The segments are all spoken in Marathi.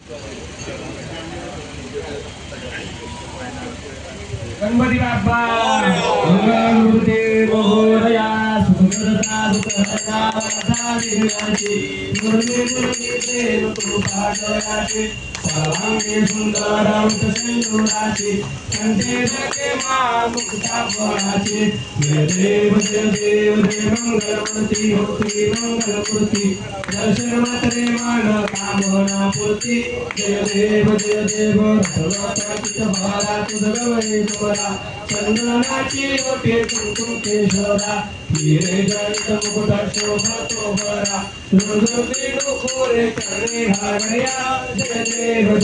गणपती बाप्पा मंगलमूर्ती मोरया सुखदता दुःखहरा वरदाविघ्नाची दुर्गे देव तू पाडयाची सर्वांगी सुंदरम सिंदुराची कंठे जगे मा मुक्ता फळाची देव मंगलमूर्ती होती मंगलमूर्ती दर्शन मात्रे मान कामना पूर्ती जय देव सर्वता भरा तुझे तोरा चंदनाची ओटी कुंकुम केशरा हिरे जनित मुकुट शोभतो भरा रोजोती डोकोरे करणे हागया जय देव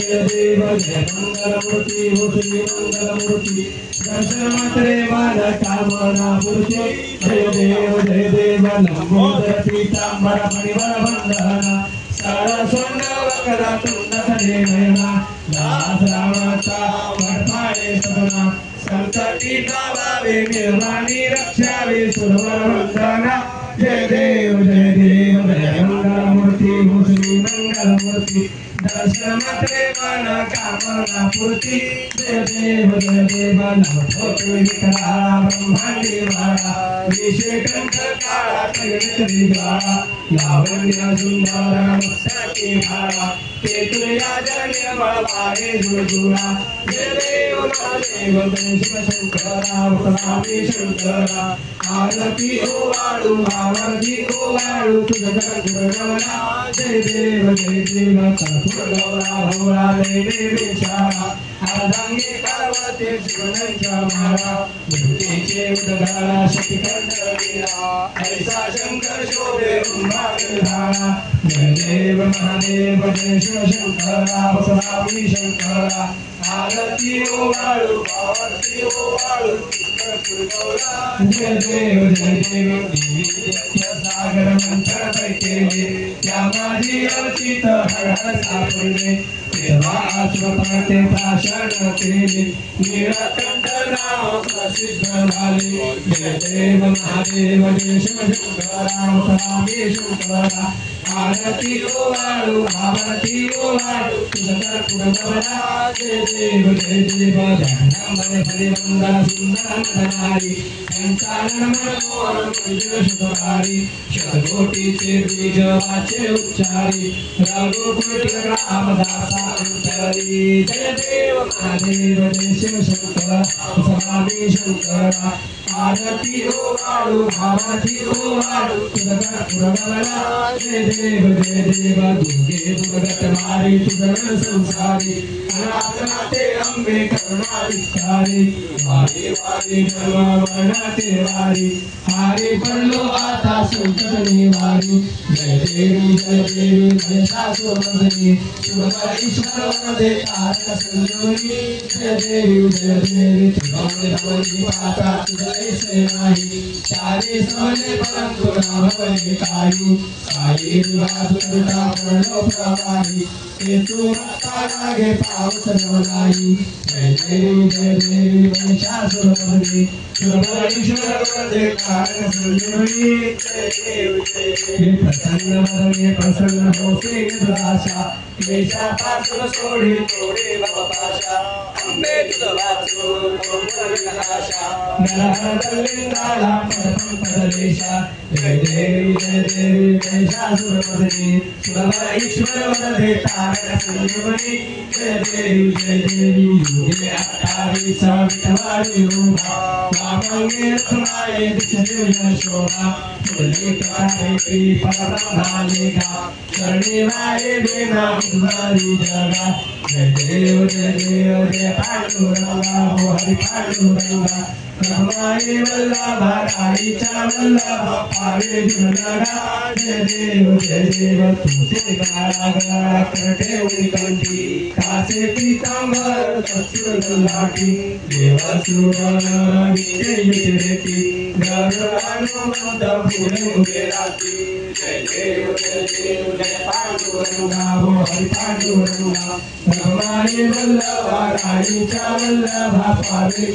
जय मंगलमूर्ती होती मंगलमूर्ती दर्शन मात्रे मान कामना पूर्ती जय देव लंबोदर पीतांबर परिवार बंधना सारा सोंड वकरा तुंड धरे नयना दास रामाचा वडपाळे सदना संतती गावावे निर्वाणी रक्षावे सुरवर वंदना जय देव जय मंगलमूर्ती मुसली मंगलमूर्ती दर्शन मात्रे मन कामना पूर्ती जय देव नवतो विकरा ब्रह्मांडी वाळा विषय कंठ काळा कैलकरी ज्वाळा लावण्य सुंदर मस्ताची भाळा केतुया जन्य बळवारे जुळजुळा जय देव महादेव शिवशंकरा वसनामी शंकरा आरती ओवाळू आरती ओवाळू तुझं गुरगवला जय देव कर्पूर गौरा भोळा देवी शाळा अर्धांगी पार्वती शिवनांच्या माळा मूर्तीचे उदगाला शशिकंठ लीला ऐसा शंकर शोभे उंबाळ झाला जय देव महादेव जय शिवशंकरा वसनामी शंकरा आरती ओवाळू आरती ओवाळू जय देव देवी सागर मंथन केले त्या माझी अवचित हर हर सापडले तेव्हा स्वतःचे भाषण केले निळकंठ नाव प्रसिद्ध झाले जय देव महादेव जय शिवशंकरा वसनामी शंकरा आरती ओवाळू तुझं कर्पूर गौरा जय देव ध्यानांबर हरिवंदन सुंदर मदनारी संचालन मनमोहन मंजुळ सुधारी शतकोटीचे बीज वाचे उच्चारी रघुकुटी रामदासा अंतरी जय देव महादेव जय शिवशंकरा वसनामी शंकरा आरती ओवाळू तुझं कर्पूर गौरा जय देव दुर्गे दुर्गत मारी तुझं संसारी अनाथनाथे अंबे करुणा विस्तारी वारी वारी जन्म वर्णाचे वारी हारी पडलो आता संकट निवारी जय देवी महिषासुरमर्दिनी शिवकर ईश्वर वरदे तारक संजीवनी जय देवी तुझे पाता तुझे नाही चारी समले परंतु ना भवने काही काही तुझा पडलो प्रवाही ते तू लागे पाऊस नाही जय देवी महिषासुरमर्दिनी शिवकर ईश्वर वरदे तारक संजीवनी जय देवी प्रसन्न वरदे प्रसन्न होते दुराशा क्लेशापासून सोडी तोडे बापाशा अंबे तुझं वाचून आशा नरहरलिंगाला पदलेशा जय देवी महिषासुरमर्दिनी शिवकर ईश्वर वरदे तारक संजीवनी जय देवी युगे 28 विठवाळी उभा वामंगे रत्नाये दिशे शोभा फुले काळे परब्रह्मालेखा चरणी वारे बेना उद्वारी जगा जय देव जय पांडुरंगा हो हरी पांडुरंगा रमाई वल्लभा राईचा वल्लभा पावे जुलगा जय देव तुझे काळा गळा करते कंठी असे पीतांबर कस्तुर लाटी देवासुरा नित्य गरुडानुमंत फुले उभे राहती जय देव जय पांडुरंगा हरी पांडुरंगा भगवानी वल्लभा राणीच्या वल्लभा पावे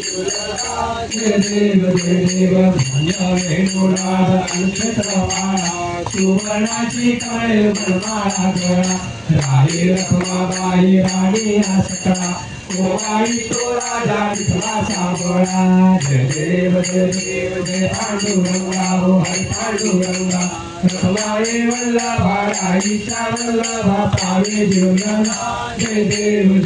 जय देव धन्य वेणुनाद नक्षत्रमाळा सुवर्णाची कळे बनमाळा गळा राही रखमाबाई राणी सकळा कोवाई तो राजा विठला साबळा जय देव जय पांडुरंगा हरी पांडुरंगा रखमाई वल्लभा राणीच्या वल्लभा पावे जीवनाला जय देव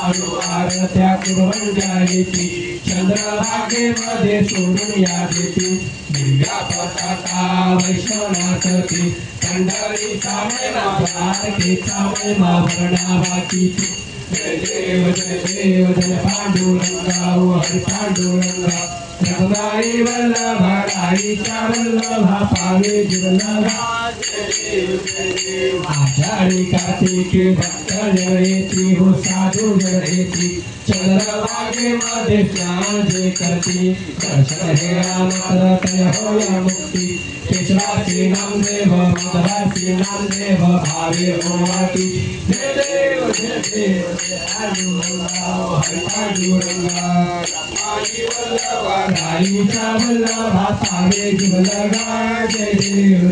पारू आरत्या कुरवंजाईची चंद्रभागेमध्ये सोडून या देती दिव्या पताका वैश्वनाथती पंढरीचा महिमा द्वारकेचा महिमा वर्णावाची जय देव जय पांडुरंगा हरी पांडुरंगा रघुराई वल्लभा राईच्या वल्लभा पावे जीवनाला जय देव आषाढी कार्तिकी भक्त येती हो साधू येती चंद्रभागेमध्ये स्नान जे करती दर्शन हे रामकर होया मुक्ती केशवासी नामदेव माधवासी नामदेव भावे ओवाती जय देव जय पांडुरंगा हरी पांडुरंगा रखमाई वल्लभा राईच्या वल्लभा पावे जीवनाला जय देव